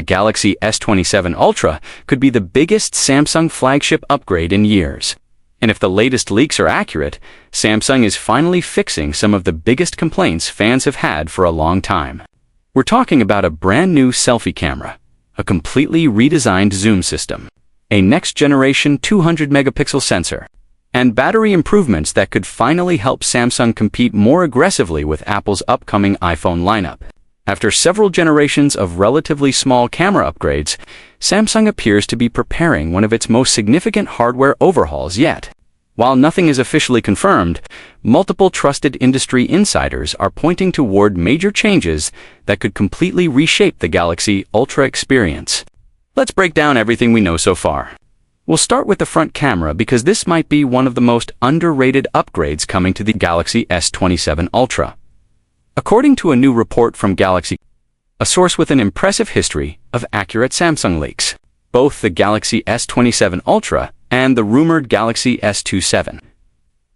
The Galaxy S27 Ultra could be the biggest Samsung flagship upgrade in years. And if the latest leaks are accurate, Samsung is finally fixing some of the biggest complaints fans have had for a long time. We're talking about a brand new selfie camera, a completely redesigned zoom system, a next-generation 200-megapixel sensor, and battery improvements that could finally help Samsung compete more aggressively with Apple's upcoming iPhone lineup. After several generations of relatively small camera upgrades, Samsung appears to be preparing one of its most significant hardware overhauls yet. While nothing is officially confirmed, multiple trusted industry insiders are pointing toward major changes that could completely reshape the Galaxy Ultra experience. Let's break down everything we know so far. We'll start with the front camera because this might be one of the most underrated upgrades coming to the Galaxy S27 Ultra. According to a new report from Galaxy, a source with an impressive history of accurate Samsung leaks, both the Galaxy S27 Ultra and the rumored Galaxy S27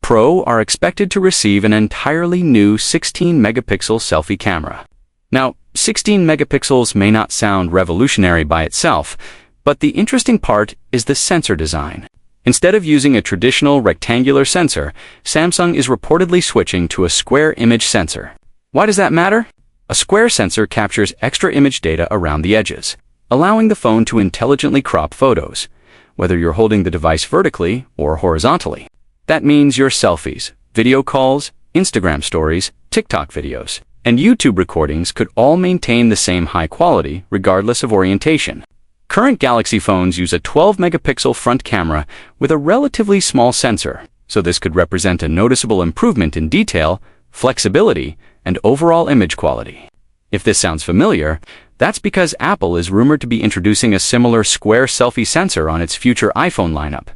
Pro are expected to receive an entirely new 16-megapixel selfie camera. Now, 16 megapixels may not sound revolutionary by itself, but the interesting part is the sensor design. Instead of using a traditional rectangular sensor, Samsung is reportedly switching to a square image sensor. Why does that matter? A square sensor captures extra image data around the edges, allowing the phone to intelligently crop photos, whether you're holding the device vertically or horizontally. That means your selfies, video calls, Instagram stories, TikTok videos, and YouTube recordings could all maintain the same high quality regardless of orientation. Current Galaxy phones use a 12-megapixel front camera with a relatively small sensor, so this could represent a noticeable improvement in detail, flexibility, and overall image quality. If this sounds familiar, that's because Apple is rumored to be introducing a similar square selfie sensor on its future iPhone lineup.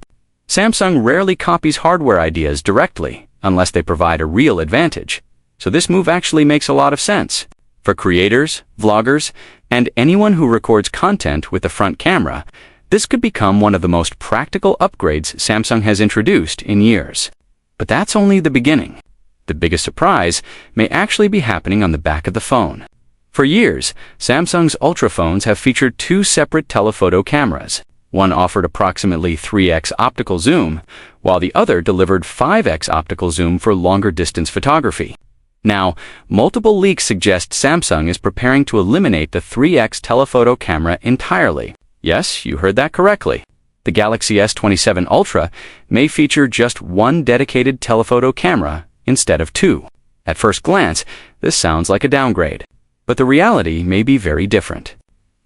Samsung rarely copies hardware ideas directly, unless they provide a real advantage, so this move actually makes a lot of sense. For creators, vloggers, and anyone who records content with the front camera, this could become one of the most practical upgrades Samsung has introduced in years. But that's only the beginning. The biggest surprise may actually be happening on the back of the phone. For years, Samsung's Ultra phones have featured two separate telephoto cameras. One offered approximately 3x optical zoom, while the other delivered 5x optical zoom for longer distance photography. Now, multiple leaks suggest Samsung is preparing to eliminate the 3x telephoto camera entirely. Yes, you heard that correctly. The Galaxy S27 Ultra may feature just one dedicated telephoto camera instead of two. At first glance, this sounds like a downgrade, but the reality may be very different.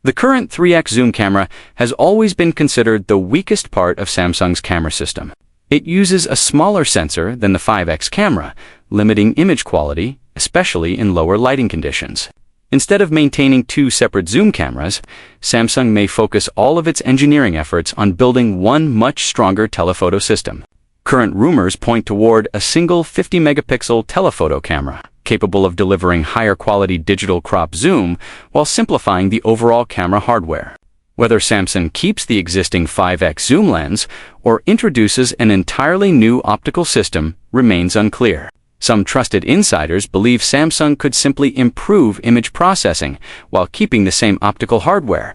The current 3x zoom camera has always been considered the weakest part of Samsung's camera system. It uses a smaller sensor than the 5x camera, limiting image quality, especially in lower lighting conditions. Instead of maintaining two separate zoom cameras, Samsung may focus all of its engineering efforts on building one much stronger telephoto system. Current rumors point toward a single 50-megapixel telephoto camera, capable of delivering higher quality digital crop zoom while simplifying the overall camera hardware. Whether Samsung keeps the existing 5x zoom lens or introduces an entirely new optical system remains unclear. Some trusted insiders believe Samsung could simply improve image processing while keeping the same optical hardware.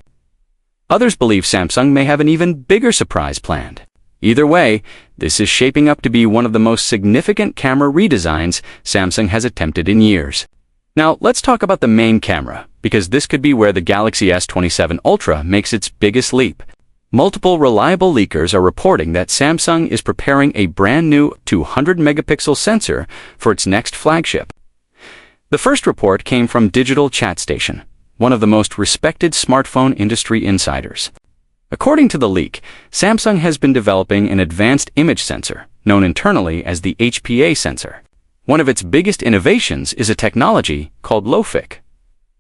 Others believe Samsung may have an even bigger surprise planned. Either way, this is shaping up to be one of the most significant camera redesigns Samsung has attempted in years. Now, let's talk about the main camera, because this could be where the Galaxy S27 Ultra makes its biggest leap. Multiple reliable leakers are reporting that Samsung is preparing a brand new 200-megapixel sensor for its next flagship. The first report came from Digital Chat Station, one of the most respected smartphone industry insiders. According to the leak, Samsung has been developing an advanced image sensor, known internally as the HPA sensor. One of its biggest innovations is a technology called LoFic.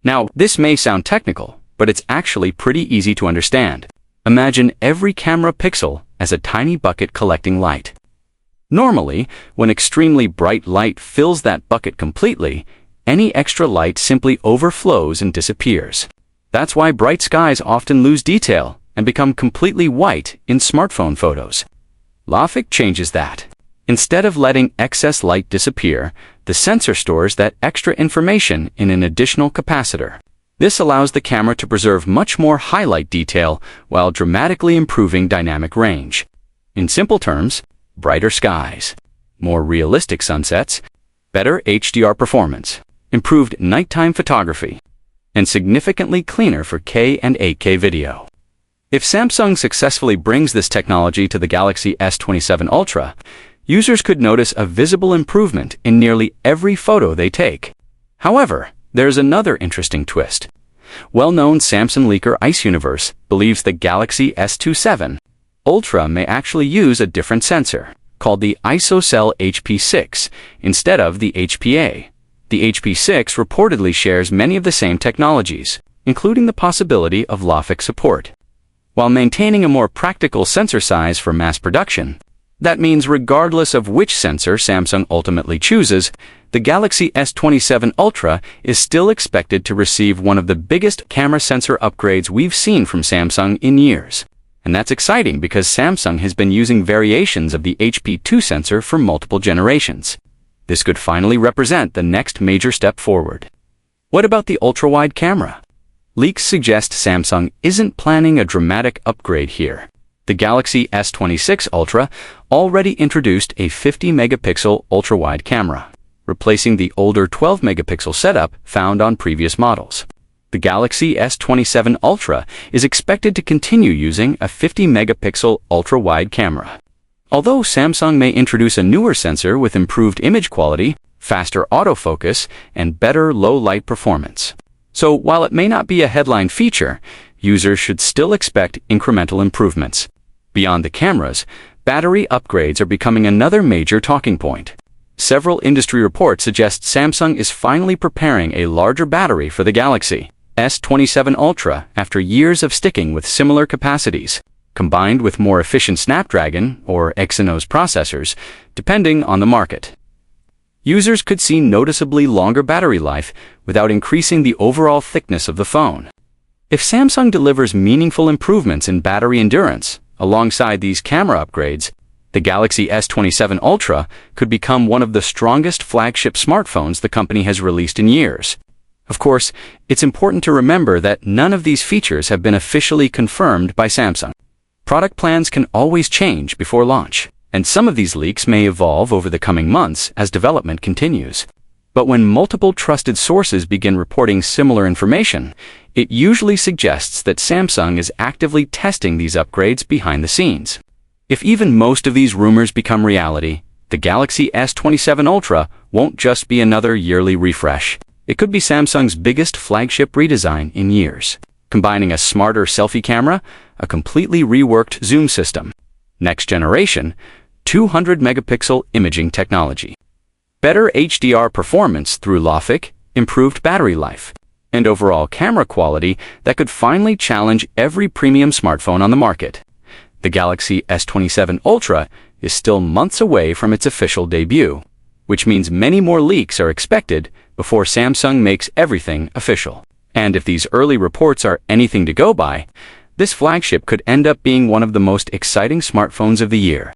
Now, this may sound technical, but it's actually pretty easy to understand. Imagine every camera pixel as a tiny bucket collecting light. Normally, when extremely bright light fills that bucket completely, any extra light simply overflows and disappears. That's why bright skies often lose detail and become completely white in smartphone photos. LoFic changes that. Instead of letting excess light disappear, the sensor stores that extra information in an additional capacitor. This allows the camera to preserve much more highlight detail while dramatically improving dynamic range. In simple terms, brighter skies, more realistic sunsets, better HDR performance, improved nighttime photography, and significantly cleaner 4K and 8K video. If Samsung successfully brings this technology to the Galaxy S27 Ultra, users could notice a visible improvement in nearly every photo they take. However, there's another interesting twist. Well-known Samsung leaker Ice Universe believes the Galaxy S27 Ultra may actually use a different sensor, called the ISOCELL HP6, instead of the HPA. The HP6 reportedly shares many of the same technologies, including the possibility of LAFIC support, while maintaining a more practical sensor size for mass production. That means regardless of which sensor Samsung ultimately chooses, the Galaxy S27 Ultra is still expected to receive one of the biggest camera sensor upgrades we've seen from Samsung in years. And that's exciting because Samsung has been using variations of the HP2 sensor for multiple generations. This could finally represent the next major step forward. What about the ultra-wide camera? Leaks suggest Samsung isn't planning a dramatic upgrade here. The Galaxy S26 Ultra already introduced a 50-megapixel ultra-wide camera, replacing the older 12-megapixel setup found on previous models. The Galaxy S27 Ultra is expected to continue using a 50-megapixel ultra-wide camera. Although Samsung may introduce a newer sensor with improved image quality, faster autofocus, and better low-light performance. So while it may not be a headline feature, users should still expect incremental improvements. Beyond the cameras, battery upgrades are becoming another major talking point. Several industry reports suggest Samsung is finally preparing a larger battery for the Galaxy S27 Ultra after years of sticking with similar capacities, combined with more efficient Snapdragon or Exynos processors, depending on the market. Users could see noticeably longer battery life without increasing the overall thickness of the phone. If Samsung delivers meaningful improvements in battery endurance alongside these camera upgrades, the Galaxy S27 Ultra could become one of the strongest flagship smartphones the company has released in years. Of course, it's important to remember that none of these features have been officially confirmed by Samsung. Product plans can always change before launch, and some of these leaks may evolve over the coming months as development continues. But when multiple trusted sources begin reporting similar information, it usually suggests that Samsung is actively testing these upgrades behind the scenes. If even most of these rumors become reality, the Galaxy S27 Ultra won't just be another yearly refresh. It could be Samsung's biggest flagship redesign in years, combining a smarter selfie camera, a completely reworked zoom system, next-generation 200-megapixel imaging technology, better HDR performance through LAFIC, improved battery life, and overall camera quality that could finally challenge every premium smartphone on the market. The Galaxy S27 Ultra is still months away from its official debut, which means many more leaks are expected before Samsung makes everything official. And if these early reports are anything to go by, this flagship could end up being one of the most exciting smartphones of the year.